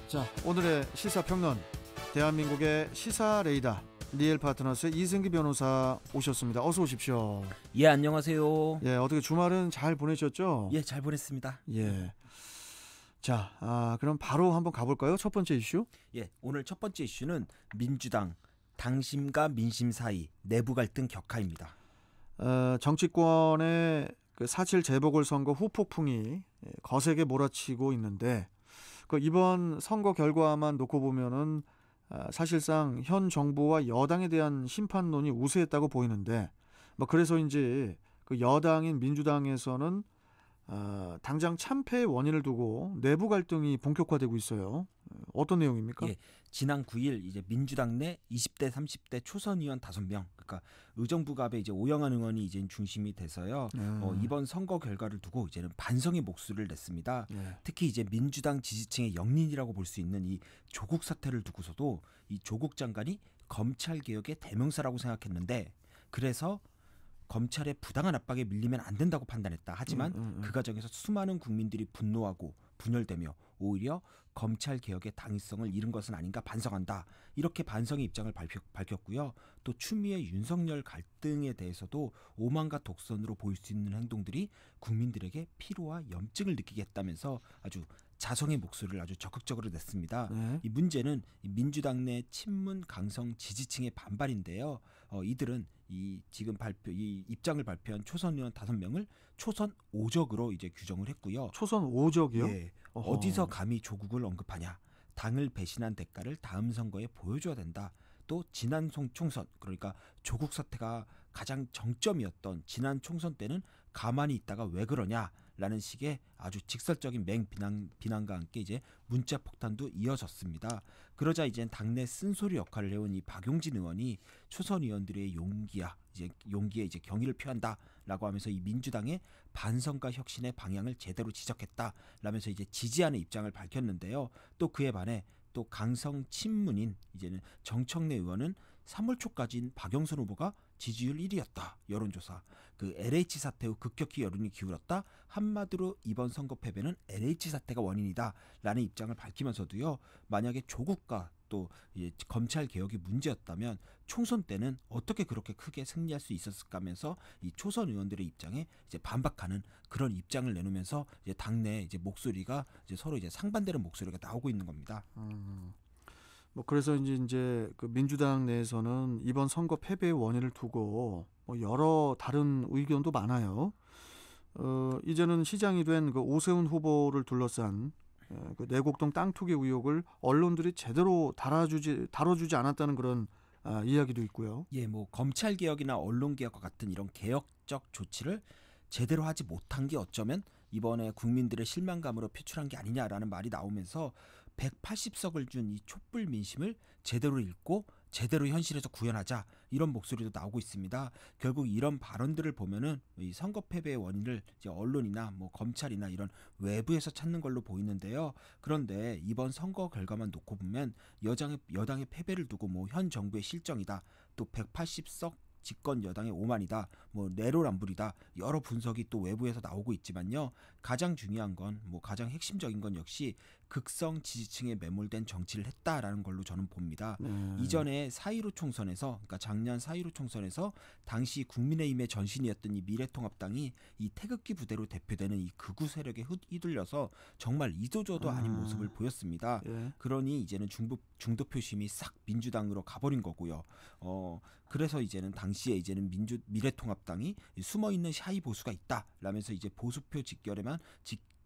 자, 오늘의 시사평론, 대한민국의 시사 레이더 리엘 파트너스의 이승기 변호사 오셨습니다. 어서 오십시오. 예, 안녕하세요. 예, 어떻게 주말은 잘 보내셨죠? 예, 잘 보냈습니다. 예. 자, 그럼 바로 한번 가볼까요? 첫 번째 이슈. 예, 오늘 첫 번째 이슈는 민주당 당심과 민심 사이 내부 갈등 격화입니다. 정치권의 그 4.7 재보궐선거 후폭풍이 거세게 몰아치고 있는데, 그 이번 선거 결과만 놓고 보면은 사실상 현 정부와 여당에 대한 심판론이 우세했다고 보이는데, 뭐 그래서인지 그 여당인 민주당에서는 당장 참패의 원인을 두고 내부 갈등이 본격화되고 있어요. 어떤 내용입니까? 예, 지난 9일 이제 민주당 내 20대 30대 초선 의원 5명, 그러니까 의정부갑의 이제 오영환 의원이 이제 중심이 돼서요. 이번 선거 결과를 두고 이제는 반성의 목소리를 냈습니다. 특히 이제 민주당 지지층의 영린이라고 볼 수 있는 이 조국 사태를 두고서도 이 조국 장관이 검찰 개혁의 대명사라고 생각했는데, 그래서 검찰의 부당한 압박에 밀리면 안 된다고 판단했다. 하지만 그 과정에서 수많은 국민들이 분노하고 분열되며 오히려 검찰 개혁의 당위성을 잃은 것은 아닌가 반성한다. 이렇게 반성의 입장을 밝혔고요. 또 추미애 윤석열 갈등에 대해서도 오만과 독선으로 보일 수 있는 행동들이 국민들에게 피로와 염증을 느끼게 했다면서 아주 자성의 목소리를 아주 적극적으로 냈습니다. 이 문제는 민주당 내 친문 강성 지지층의 반발인데요. 이들은 이 입장을 발표한 초선 의원 5명을 초선 오적으로 이제 규정을 했고요. 초선 오적이요? 예. 어디서 감히 조국을 언급하냐? 당을 배신한 대가를 다음 선거에 보여줘야 된다. 또 지난 총선, 그러니까 조국 사태가 가장 정점이었던 지난 총선 때는 가만히 있다가 왜 그러냐라는 식의 아주 직설적인 비난과 함께 이제 문자 폭탄도 이어졌습니다. 그러자 이제 당내 쓴소리 역할을 해온 이 박용진 의원이 초선 의원들의 용기에 이제 경의를 표한다라고 하면서 이 민주당의 반성과 혁신의 방향을 제대로 지적했다라면서 이제 지지하는 입장을 밝혔는데요. 또 그에 반해 또 강성 친문인 이제는 정청래 의원은 3월 초까지인 박영선 후보가 지지율 1위였다. 여론조사. 그 LH 사태 후 급격히 여론이 기울었다. 한마디로 이번 선거 패배는 LH 사태가 원인이다. 라는 입장을 밝히면서도요. 만약에 조국과 또 검찰 개혁이 문제였다면 총선 때는 어떻게 그렇게 크게 승리할 수 있었을까 하면서 이 초선 의원들의 입장에 이제 반박하는 그런 입장을 내놓으면서 이제 당내 이제 목소리가 이제 서로 이제 상반되는 목소리가 나오고 있는 겁니다. 뭐 그래서 이제 그 민주당 내에서는 이번 선거 패배의 원인을 두고 뭐 여러 다른 의견도 많아요. 이제는 시장이 된 그 오세훈 후보를 둘러싼 그 내곡동 땅 투기 의혹을 언론들이 제대로 다뤄주지 않았다는 그런 이야기도 있고요. 예, 뭐 검찰 개혁이나 언론 개혁과 같은 이런 개혁적 조치를 제대로 하지 못한 게 어쩌면 이번에 국민들의 실망감으로 표출한 게 아니냐라는 말이 나오면서 180석을 준 이 촛불 민심을 제대로 읽고 제대로 현실에서 구현하자, 이런 목소리도 나오고 있습니다. 결국 이런 발언들을 보면은 이 선거 패배의 원인을 이제 언론이나 뭐 검찰이나 이런 외부에서 찾는 걸로 보이는데요. 그런데 이번 선거 결과만 놓고 보면 여당의 패배를 두고 뭐 현 정부의 실정이다, 또 180석 집권 여당의 오만이다, 뭐 내로남불이다, 여러 분석이 또 외부에서 나오고 있지만요. 가장 중요한 건 가장 핵심적인 건 역시 극성 지지층에 매몰된 정치를 했다라는 걸로 저는 봅니다. 이전에 4.15 총선에서, 그러니까 작년 4.15 총선에서 당시 국민의힘의 전신이었던 이 미래통합당이 이 태극기 부대로 대표되는 이 극우 세력에 휘둘려서 정말 이도저도 아닌 모습을 보였습니다. 그러니 이제는 중도 표심이 싹 민주당으로 가버린 거고요. 그래서 이제는 당시에 이제는 미래통합당이 숨어있는 샤이 보수가 있다라면서 이제 보수표 직결에만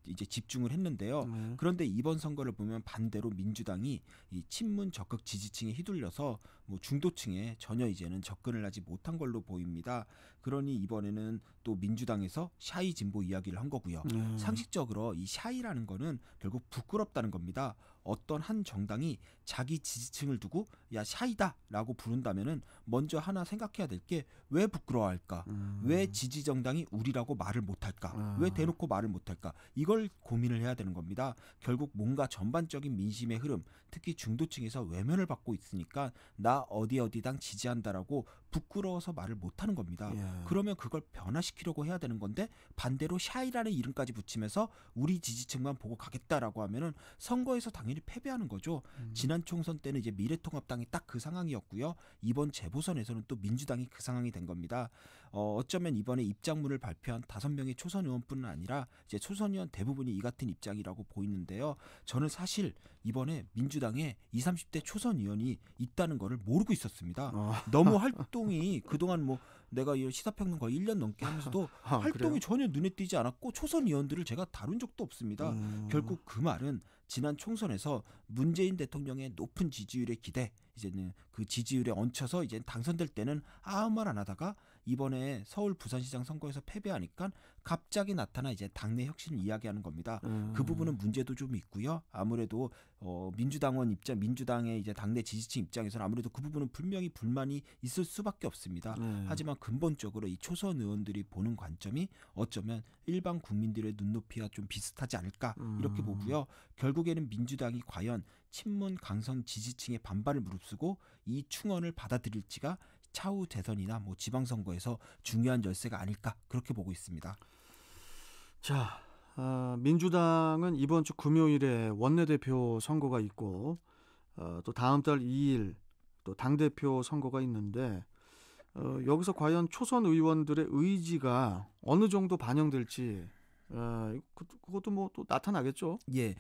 이제 집중을 했는데요. 그런데 이번 선거를 보면 반대로 민주당이 이 친문 적극 지지층에 휘둘려서 뭐 중도층에 전혀 이제는 접근을 하지 못한 걸로 보입니다. 그러니 이번에는 또 민주당에서 샤이 진보 이야기를 한 거고요. 상식적으로 이 샤이라는 거는 결국 부끄럽다는 겁니다. 어떤 한 정당이 자기 지지층을 두고 야 샤이다라고 부른다면은 먼저 하나 생각해야 될 게 왜 부끄러워할까? 왜 지지 정당이 우리라고 말을 못할까? 왜 대놓고 말을 못할까? 이걸 고민을 해야 되는 겁니다. 결국 뭔가 전반적인 민심의 흐름, 특히 중도층에서 외면을 받고 있으니까 나 어디 당 지지한다라고 부끄러워서 말을 못하는 겁니다. 예. 그러면 그걸 변화시키려고 해야 되는 건데 반대로 샤이라는 이름까지 붙이면서 우리 지지층만 보고 가겠다라고 하면은 선거에서 당연히 패배하는 거죠. 지난 총선 때는 이제 미래통합당이 딱 그 상황이었고요. 이번 재보선에서는 또 민주당이 그 상황이 된 겁니다. 어쩌면 이번에 입장문을 발표한 5명의 초선 의원뿐만 아니라 이제 초선 의원 대부분이 이 같은 입장이라고 보이는데요. 저는 사실 이번에 민주당에 20, 30대 초선 의원이 있다는 거를 모르고 있었습니다. 너무 활동이 그동안 뭐 내가 이 시사평론가 1년 넘게 하면서도 활동이 그래요? 전혀 눈에 띄지 않았고 초선 의원들을 제가 다룬 적도 없습니다. 결국 그 말은 지난 총선에서 문재인 대통령의 높은 지지율에 기대 이제는 그 지지율에 얹혀서 이제 당선될 때는 아무 말 안 하다가 이번에 서울 부산시장 선거에서 패배하니까 갑자기 나타나 이제 당내 혁신을 이야기하는 겁니다. 그 부분은 문제도 좀 있고요. 아무래도 민주당의 이제 당내 지지층 입장에서는 아무래도 그 부분은 분명히 불만이 있을 수밖에 없습니다. 하지만 근본적으로 이 초선 의원들이 보는 관점이 어쩌면 일반 국민들의 눈높이와 좀 비슷하지 않을까 이렇게 보고요. 결국에는 민주당이 과연 친문 강성 지지층의 반발을 무릅쓰고 이 충언을 받아들일지가 차후 대선이나 뭐 지방선거에서 중요한 열쇠가 아닐까 그렇게 보고 있습니다. 자, 민주당은 이번 주 금요일에 원내대표 선거가 있고 또 다음 달 2일 또 당대표 선거가 있는데 여기서 과연 초선 의원들의 의지가 어느 정도 반영될지 그것도 뭐 또 나타나겠죠. 예,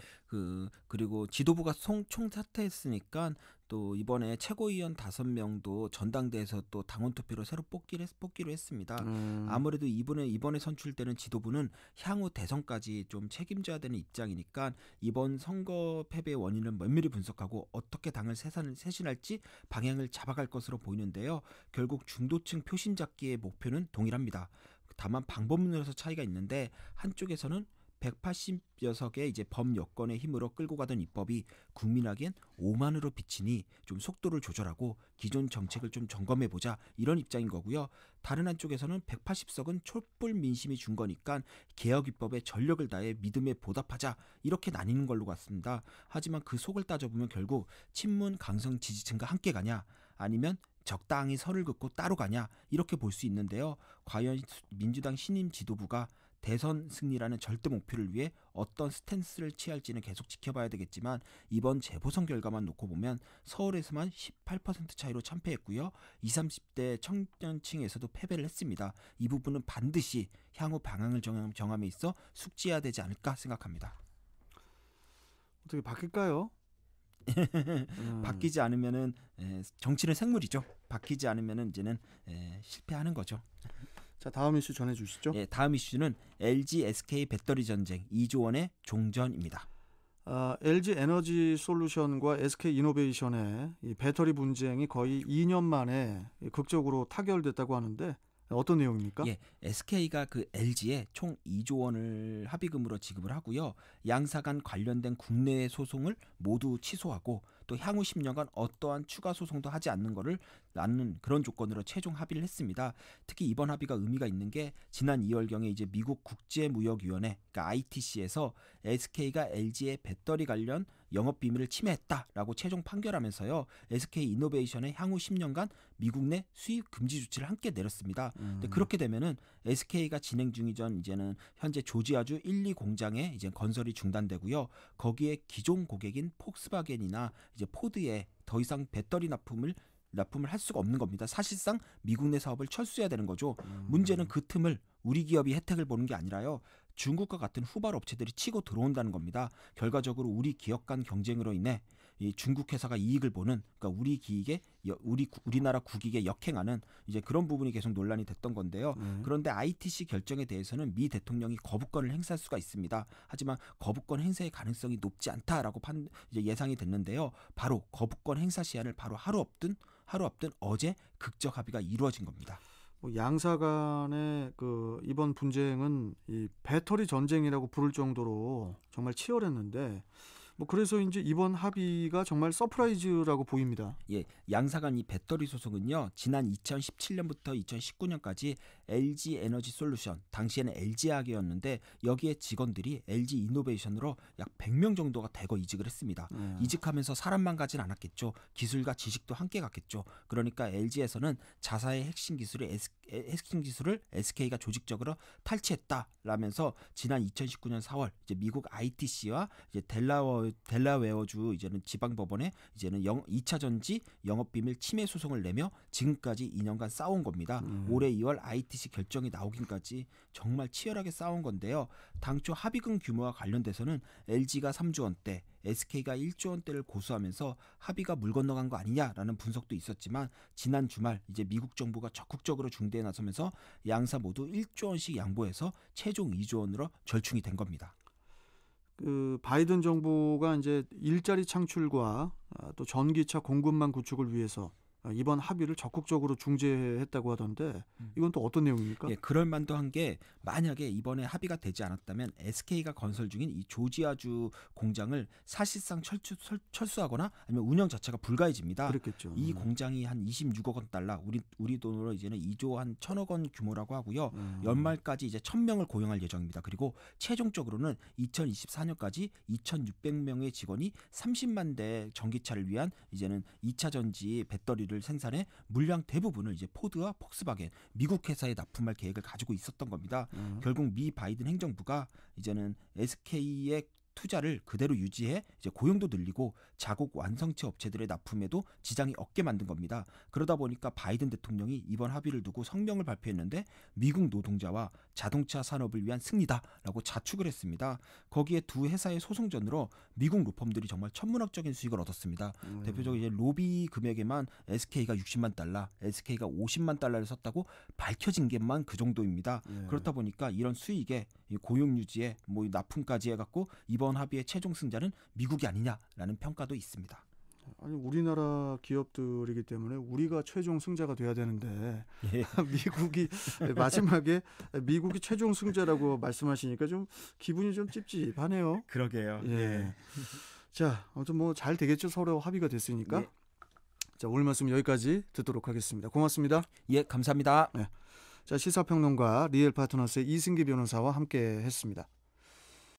그리고 지도부가 총사퇴했으니까 또 이번에 최고위원 5명도 전당대에서 또 당원 투표로 새로 뽑기로 했습니다. 아무래도 이번에 선출되는 지도부는 향후 대선까지 좀 책임져야 되는 입장이니까 이번 선거 패배의 원인을 면밀히 분석하고 어떻게 당을 쇄신할지 방향을 잡아갈 것으로 보이는데요. 결국 중도층 표심 잡기의 목표는 동일합니다. 다만 방법론에서 차이가 있는데 한쪽에서는 180여석의 이제 범여권의 힘으로 끌고 가던 입법이 국민에겐 오만으로 비치니 좀 속도를 조절하고 기존 정책을 좀 점검해보자 이런 입장인 거고요. 다른 한쪽에서는 180석은 촛불 민심이 준 거니까 개혁 입법에 전력을 다해 믿음에 보답하자 이렇게 나뉘는 걸로 같습니다. 하지만 그 속을 따져보면 결국 친문 강성 지지층과 함께 가냐 아니면 적당히 선을 긋고 따로 가냐 이렇게 볼 수 있는데요. 과연 민주당 신임 지도부가 대선 승리라는 절대 목표를 위해 어떤 스탠스를 취할지는 계속 지켜봐야 되겠지만 이번 재보선 결과만 놓고 보면 서울에서만 18% 차이로 참패했고요. 20, 30대 청년층에서도 패배를 했습니다. 이 부분은 반드시 향후 방향을 정함에 있어 숙지해야 되지 않을까 생각합니다. 어떻게 바뀔까요? 바뀌지 않으면은 정치는 생물이죠. 바뀌지 않으면은 이제는 실패하는 거죠. 자, 다음 이슈 전해주시죠. 예, 다음 이슈는 LG SK 배터리 전쟁 2조 원의 종전입니다. LG 에너지 솔루션과 SK 이노베이션의 이 배터리 분쟁이 거의 2년 만에 극적으로 타결됐다고 하는데 어떤 내용입니까? 예, SK가 그 LG에 총 2조 원을 합의금으로 지급을 하고요. 양사 간 관련된 국내 소송을 모두 취소하고 또 향후 10년간 어떠한 추가 소송도 하지 않는 그런 조건으로 최종 합의를 했습니다. 특히 이번 합의가 의미가 있는 게 지난 2월경에 이제 미국 국제무역위원회 그러니까 ITC에서 SK가 LG의 배터리 관련 영업 비밀을 침해했다라고 최종 판결하면서요. SK 이노베이션의 향후 10년간 미국 내 수입 금지 조치를 함께 내렸습니다. 근데 그렇게 되면은 SK가 진행 중이던 이제는 현재 조지아주 1, 2 공장의 이제 건설이 중단되고요. 거기에 기존 고객인 폭스바겐이나 이제 포드에 더 이상 배터리 납품을 할 수가 없는 겁니다. 사실상 미국 내 사업을 철수해야 되는 거죠. 문제는 그 틈을 우리 기업이 혜택을 보는 게 아니라요. 중국과 같은 후발 업체들이 치고 들어온다는 겁니다. 결과적으로 우리 기업 간 경쟁으로 인해 이 중국 회사가 이익을 보는 그러니까 우리나라 국익에 역행하는 이제 그런 부분이 계속 논란이 됐던 건데요. 그런데 ITC 결정에 대해서는 미 대통령이 거부권을 행사할 수가 있습니다. 하지만 거부권 행사의 가능성이 높지 않다라고 이제 예상이 됐는데요. 바로 거부권 행사 시한을 바로 하루 앞둔 어제 극적 합의가 이루어진 겁니다. 양사 간의 이번 분쟁은 이 배터리 전쟁이라고 부를 정도로 정말 치열했는데 그래서 이제 이번 합의가 정말 서프라이즈라고 보입니다. 예, 양사 간 이 배터리 소송은요. 지난 2017년부터 2019년까지 LG 에너지 솔루션, 당시에는 LG화학이었는데 여기에 직원들이 LG 이노베이션으로 약 100명 정도가 대거 이직을 했습니다. 이직하면서 사람만 가진 않았겠죠. 기술과 지식도 함께 갔겠죠. 그러니까 LG에서는 자사의 핵심 기술을 SK가 조직적으로 탈취했다라면서 지난 2019년 4월 이제 미국 ITC와 이제 델라웨어주 이제는 지방법원에 이제는 2차 전지 영업비밀 침해 소송을 내며 지금까지 2년간 싸운 겁니다. 올해 2월 ITC 결정이 나오긴까지 정말 치열하게 싸운 건데요. 당초 합의금 규모와 관련돼서는 LG가 3조 원대, SK가 1조 원대를 고수하면서 합의가 물 건너간 거 아니냐라는 분석도 있었지만 지난 주말 이제 미국 정부가 적극적으로 중대에 나서면서 양사 모두 1조 원씩 양보해서 최종 2조 원으로 절충이 된 겁니다. 그 바이든 정부가 이제 일자리 창출과 또 전기차 공급망 구축을 위해서 이번 합의를 적극적으로 중재했다고 하던데 이건 또 어떤 내용입니까? 예, 그럴 만도 한 게 만약에 이번에 합의가 되지 않았다면 SK가 건설 중인 이 조지아주 공장을 사실상 철수하거나 아니면 운영 자체가 불가해집니다. 그렇겠죠. 이 공장이 한 26억 원 달러, 우리 돈으로 이제는 2조 한 1,000억 원 규모라고 하고요. 연말까지 이제 1,000명을 고용할 예정입니다. 그리고 최종적으로는 2024년까지 2,600명의 직원이 30만 대 전기차를 위한 이제는 2차 전지 배터리를 생산해 물량 대부분을 이제 포드와 폭스바겐 미국 회사에 납품할 계획을 가지고 있었던 겁니다. 결국 미 바이든 행정부가 이제는 SK의 투자를 그대로 유지해 이제 고용도 늘리고 자국 완성체 업체들의 납품에도 지장이 없게 만든 겁니다. 그러다 보니까 바이든 대통령이 이번 합의를 두고 성명을 발표했는데 미국 노동자와 자동차 산업을 위한 승리다라고 자축을 했습니다. 거기에 두 회사의 소송전으로 미국 로펌들이 정말 천문학적인 수익을 얻었습니다. 대표적으로 이제 로비 금액에만 SK가 60만 달러, SK가 50만 달러를 썼다고 밝혀진 게만 그 정도입니다. 그렇다 보니까 이런 수익에 고용 유지에 뭐 납품까지 해갖고 이번 합의의 최종 승자는 미국이 아니냐라는 평가도 있습니다. 아니 우리나라 기업들이기 때문에 우리가 최종 승자가 돼야 되는데 예. 미국이 마지막에 미국이 최종 승자라고 말씀하시니까 좀 기분이 좀 찝찝하네요. 그러게요. 예. 자, 아무튼 뭐 잘 되겠죠. 서로 합의가 됐으니까. 예. 자, 오늘 말씀 여기까지 듣도록 하겠습니다. 고맙습니다. 예, 감사합니다. 자, 시사평론가 리얼파트너스의 이승기 변호사와 함께 했습니다.